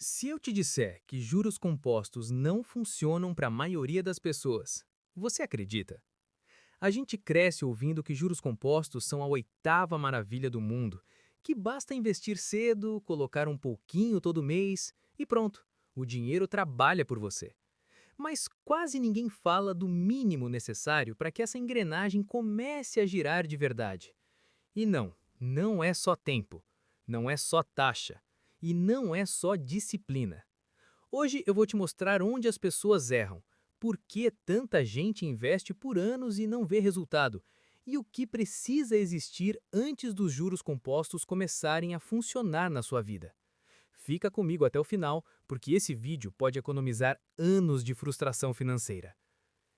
Se eu te disser que juros compostos não funcionam para a maioria das pessoas, você acredita? A gente cresce ouvindo que juros compostos são a oitava maravilha do mundo, que basta investir cedo, colocar um pouquinho todo mês e pronto, o dinheiro trabalha por você. Mas quase ninguém fala do mínimo necessário para que essa engrenagem comece a girar de verdade. E não, não é só tempo, não é só taxa e não é só disciplina. Hoje eu vou te mostrar onde as pessoas erram, por que tanta gente investe por anos e não vê resultado, e o que precisa existir antes dos juros compostos começarem a funcionar na sua vida. Fica comigo até o final, porque esse vídeo pode economizar anos de frustração financeira.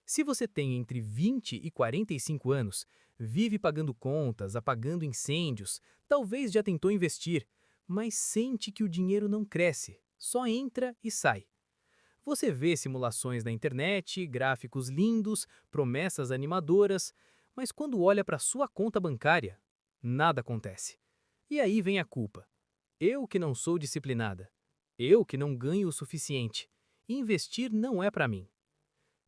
Se você tem entre 20 e 45 anos, vive pagando contas, apagando incêndios, talvez já tentou investir, mas sente que o dinheiro não cresce, só entra e sai. Você vê simulações na internet, gráficos lindos, promessas animadoras, mas quando olha para sua conta bancária, nada acontece. E aí vem a culpa. Eu que não sou disciplinada. Eu que não ganho o suficiente. Investir não é para mim.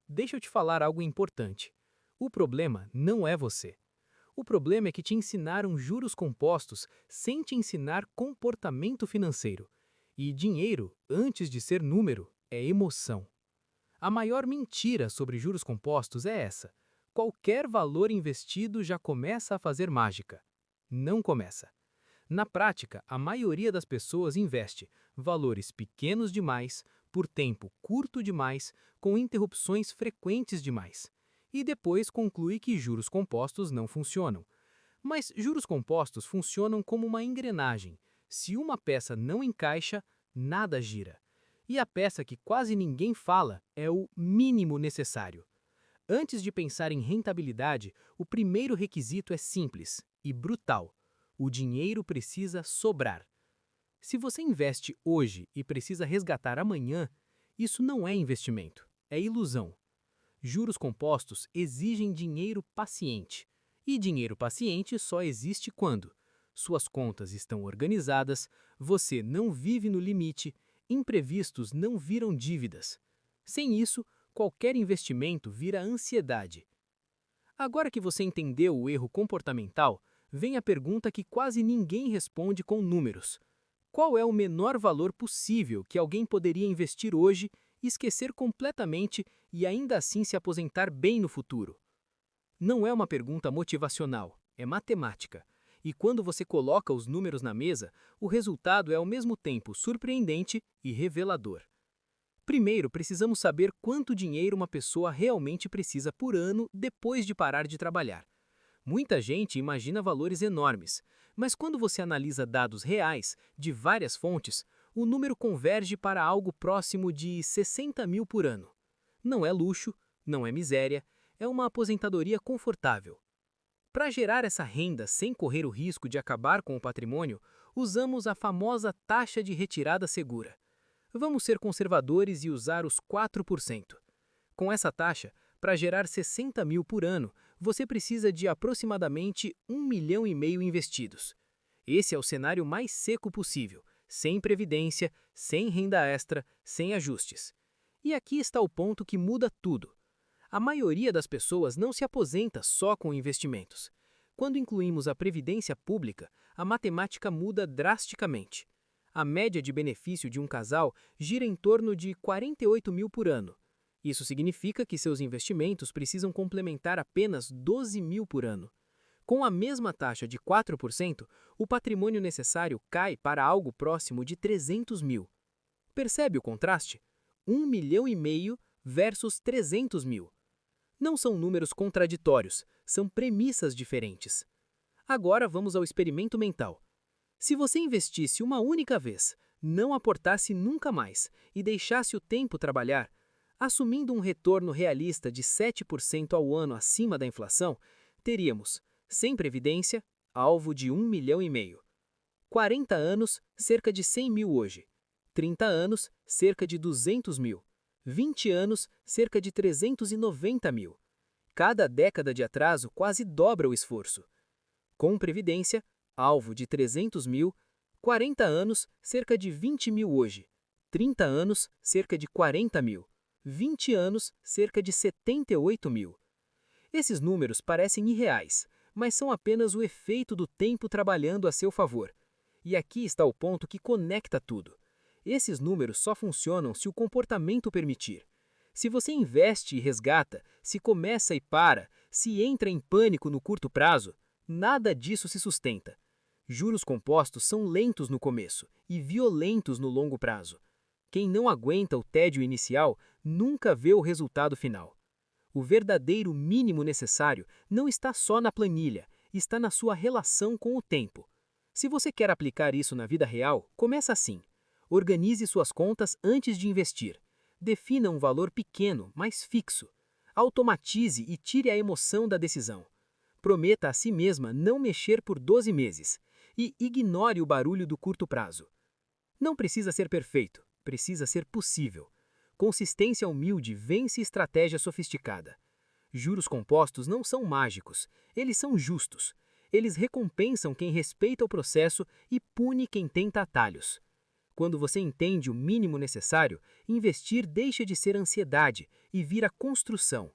Deixa eu te falar algo importante. O problema não é você. O problema é que te ensinaram juros compostos sem te ensinar comportamento financeiro. E dinheiro, antes de ser número, é emoção. A maior mentira sobre juros compostos é essa: qualquer valor investido já começa a fazer mágica. Não começa. Na prática, a maioria das pessoas investe valores pequenos demais, por tempo curto demais, com interrupções frequentes demais. E depois conclui que juros compostos não funcionam. Mas juros compostos funcionam como uma engrenagem. Se uma peça não encaixa, nada gira. E a peça que quase ninguém fala é o mínimo necessário. Antes de pensar em rentabilidade, o primeiro requisito é simples e brutal: o dinheiro precisa sobrar. Se você investe hoje e precisa resgatar amanhã, isso não é investimento, é ilusão. Juros compostos exigem dinheiro paciente. E dinheiro paciente só existe quando suas contas estão organizadas, você não vive no limite, imprevistos não viram dívidas. Sem isso, qualquer investimento vira ansiedade. Agora que você entendeu o erro comportamental, vem a pergunta que quase ninguém responde com números. Qual é o menor valor possível que alguém poderia investir hoje, esquecer completamente e ainda assim se aposentar bem no futuro? Não é uma pergunta motivacional, é matemática. E quando você coloca os números na mesa, o resultado é ao mesmo tempo surpreendente e revelador. Primeiro, precisamos saber quanto dinheiro uma pessoa realmente precisa por ano depois de parar de trabalhar. Muita gente imagina valores enormes, mas quando você analisa dados reais, de várias fontes, o número converge para algo próximo de 60 mil por ano. Não é luxo, não é miséria, é uma aposentadoria confortável. Para gerar essa renda sem correr o risco de acabar com o patrimônio, usamos a famosa taxa de retirada segura. Vamos ser conservadores e usar os 4%. Com essa taxa, para gerar 60 mil por ano, você precisa de aproximadamente 1,5 milhão investidos. Esse é o cenário mais seco possível, sem previdência, sem renda extra, sem ajustes. E aqui está o ponto que muda tudo. A maioria das pessoas não se aposenta só com investimentos. Quando incluímos a previdência pública, a matemática muda drasticamente. A média de benefício de um casal gira em torno de 48 mil por ano. Isso significa que seus investimentos precisam complementar apenas 12 mil por ano. Com a mesma taxa de 4%, o patrimônio necessário cai para algo próximo de 300 mil. Percebe o contraste? 1,5 milhão versus 300 mil. Não são números contraditórios, são premissas diferentes. Agora vamos ao experimento mental. Se você investisse uma única vez, não aportasse nunca mais e deixasse o tempo trabalhar, assumindo um retorno realista de 7% ao ano acima da inflação, teríamos, sem previdência, alvo de 1,5 milhão. 40 anos, cerca de 100 mil hoje. 30 anos, cerca de 200 mil. 20 anos, cerca de 390 mil. Cada década de atraso quase dobra o esforço. Com previdência, alvo de 300 mil. 40 anos, cerca de 20 mil hoje. 30 anos, cerca de 40 mil. 20 anos, cerca de 78 mil. Esses números parecem irreais, mas são apenas o efeito do tempo trabalhando a seu favor. E aqui está o ponto que conecta tudo. Esses números só funcionam se o comportamento permitir. Se você investe e resgata, se começa e para, se entra em pânico no curto prazo, nada disso se sustenta. Juros compostos são lentos no começo e violentos no longo prazo. Quem não aguenta o tédio inicial nunca vê o resultado final. O verdadeiro mínimo necessário não está só na planilha, está na sua relação com o tempo. Se você quer aplicar isso na vida real, começa assim. Organize suas contas antes de investir. Defina um valor pequeno, mas fixo. Automatize e tire a emoção da decisão. Prometa a si mesma não mexer por 12 meses. E ignore o barulho do curto prazo. Não precisa ser perfeito, precisa ser possível. Consistência humilde vence estratégia sofisticada. Juros compostos não são mágicos, eles são justos. Eles recompensam quem respeita o processo e pune quem tenta atalhos. Quando você entende o mínimo necessário, investir deixa de ser ansiedade e vira construção.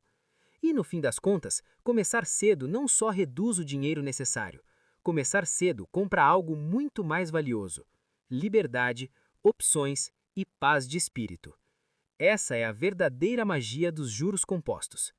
E no fim das contas, começar cedo não só reduz o dinheiro necessário. Começar cedo compra algo muito mais valioso: liberdade, opções e paz de espírito. Essa é a verdadeira magia dos juros compostos.